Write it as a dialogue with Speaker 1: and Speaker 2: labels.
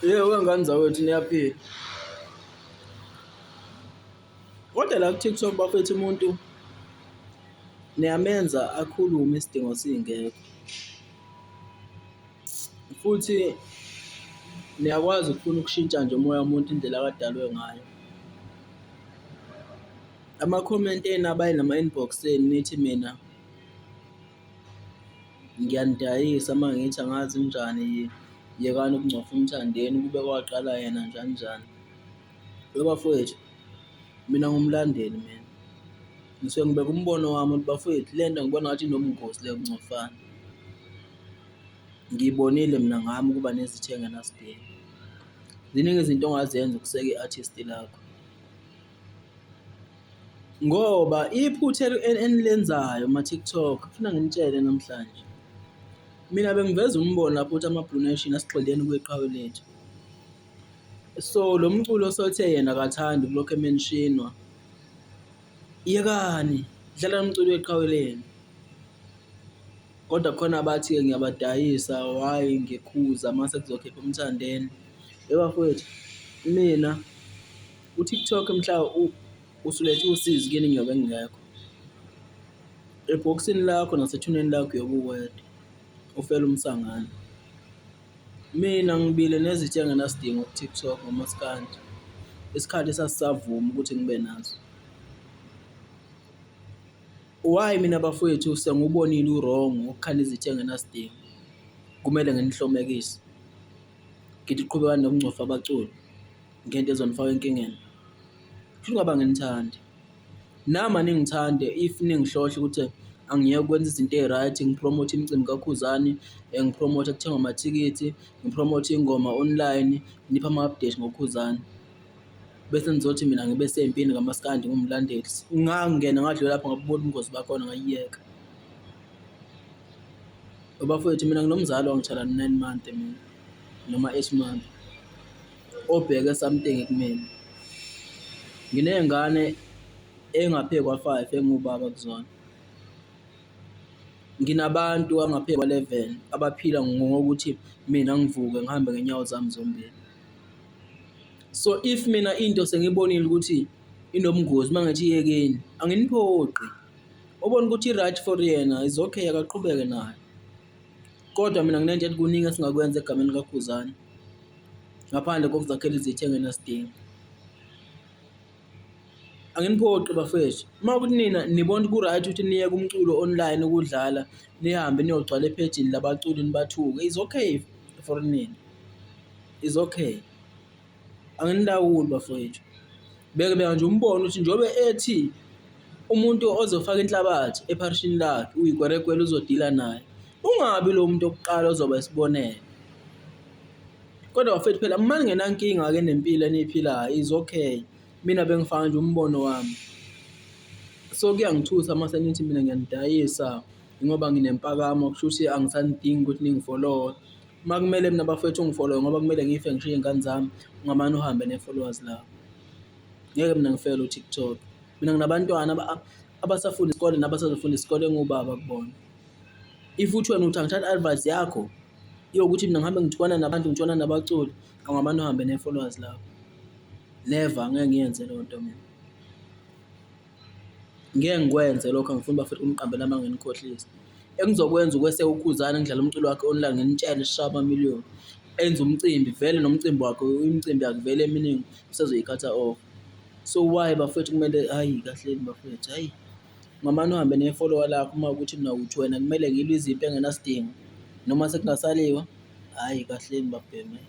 Speaker 1: Yebo, wengane zawethu niyaphila. Kodwa la ku-TikTok bafethu umuntu niyamenza akhulume isidingo singekho. Futhi niyakwazi ukufuna ukushintsha nje umoya womuntu indlela akadalwe ngayo. Ama-comment enu abaye nama-inbox enu nithi mina ngiyanidayisa uma ngithi angazi njani yekani ukungcofa umthandeni kube kwaqala yena njani njani. Bafowethu mina ngumlandeli mina. Ngisuke ngibeka umbono wami ukuthi bafowethu lento ngibona ngathi inobungozi le yokuncofana. Ngiyibonile mina ngami ukuba nezitho engenasidingo. Ziningi izinto ongazenza ukuseka i-artist lakho. Ngoba iphutha enilenzayo ma-TikTok kufuna nginitshele namhlanje. Mina bengiveza umbono lapho ukuthi ama-Blue Nation asigxileni kweqhawe lethu. So lo mculo osothe yena akathandi kulokho ementionwa. Yekani, dlala umculo weqhawe lenu. Kodwa khona abathi-ke ngiyabadayisa, why ngekhuza mase kuzokhipha umthandeni. Bafowethu mina u-TikTok mhla usulethe usizi kini ngiyobe ngingekho. Ebhokisini lakho nasethuneni lakho uyobe uwedwa, ufela umsangano. Mina ngibile nezitho engenasidingo ku-TikTok ngomaskandi. Isikhathi esasisavuma ukuthi ngibe nazo. Why mina bafowethu sengubonile u-wrong ukukhala izitho engenasidingo. Kumele nginihlomekise. Ngithi qhubekani nokungcofa abaculi ngento ezonifaka enkingeni. Kusho ngaba nginithandi. Nama ningithande if ningihlohla ukuthi angiyeke ukwenza izinto ezi-right, ngipromote imicimbi kaKhuzani, ngipromote kuthengwa amathikithi, ngipromote ingoma online, ngipha ama-update ngoKhuzani. Bese nizothi mina ngibe sempini ngamaskandi ngumlandeli. Ngangena ngadlula lapho ngabona ubungozi bakhona ngayiyeka. Bafowethu mina nginomzalo wangitshala 9 months mina noma 8 months. Obheke something kumina. Nginey'ngane engaphekwa 5 engubaba kuzona. Nginabantu angaphekwa 11 abaphila ngokuthi mina ngivuke ngihambe ngenyawo zami zombili. So if mina into sengibonile ukuthi inobungozi mangithi yekeni, anginiphoqi. Ubona ukuthi i-right for yena is okay akaqhubeke nayo. Kodwa mina nginento ethi kuningi esingakwenza egameni kaKhuzani. Ngaphandle kokuzakhela izitho engenasidingo. Anginiphoqi bafethu. Uma ukuthi nina nibona ku-right ukuthi niyeke umculo online ukudlala, nihambe niyogcwala ephejini labaculi nibathuke, is okay for nina. Is okay. Anginilawuli bafowethu. Beka nje umbono ukuthi njobe ethi umuntu ozofaka inhlabathi epharishini lakhe uyigweregwele uzodila naye. Ungabi lo muntu oqala ozoba isibonelo. Kodwa bafethu phela uma ningenankinga ke nempilo eniphilayo is okay. Mina bengifaka nje umbono wami. So kuyangithusa mase nithi mina ngiyanidayisa ngoba nginempakamo kusho ukuthi angisanidingi ukuthi ningifollowe. Uma kumele mina bafethu ungifollowe ngoba kumele ngife ngishiye iy'ngane zami, ungamane uhambe ne-followers lawo. Ngeke mina ngifele u-TikTok. Mina nginabantwana abasafunda isikole nabasazofunda isikole engubaba kubona. If uthi wena uthi angithatha advice yakho yokuthi mina ngihambe ngithukwana nabantu ngitshona nabaculi, ungamane uhambe ne-followers lawo. Never ngeke ngiyenze leyo nto mina. Ngeke ngikwenze lokho angifuni bafethu umqambela uma nginikhohlisa. Engizokwenza ukweseka uKhuzani ngidlala umculo wakhe online nginitshele sishaya ama-million. Enze umcimbi vele nomcimbi wakhe imicimbi yakhe vele eminingi usezoyikhatha off. So why bafethu kumele hayi kahleni bafethu hayi. Ngamane uhambe ne-follower lakho uma ukuthi mina uthi wena kumele ngilwe izimpi engenasidingo noma sekungasaliwa hayi kahleni babheme.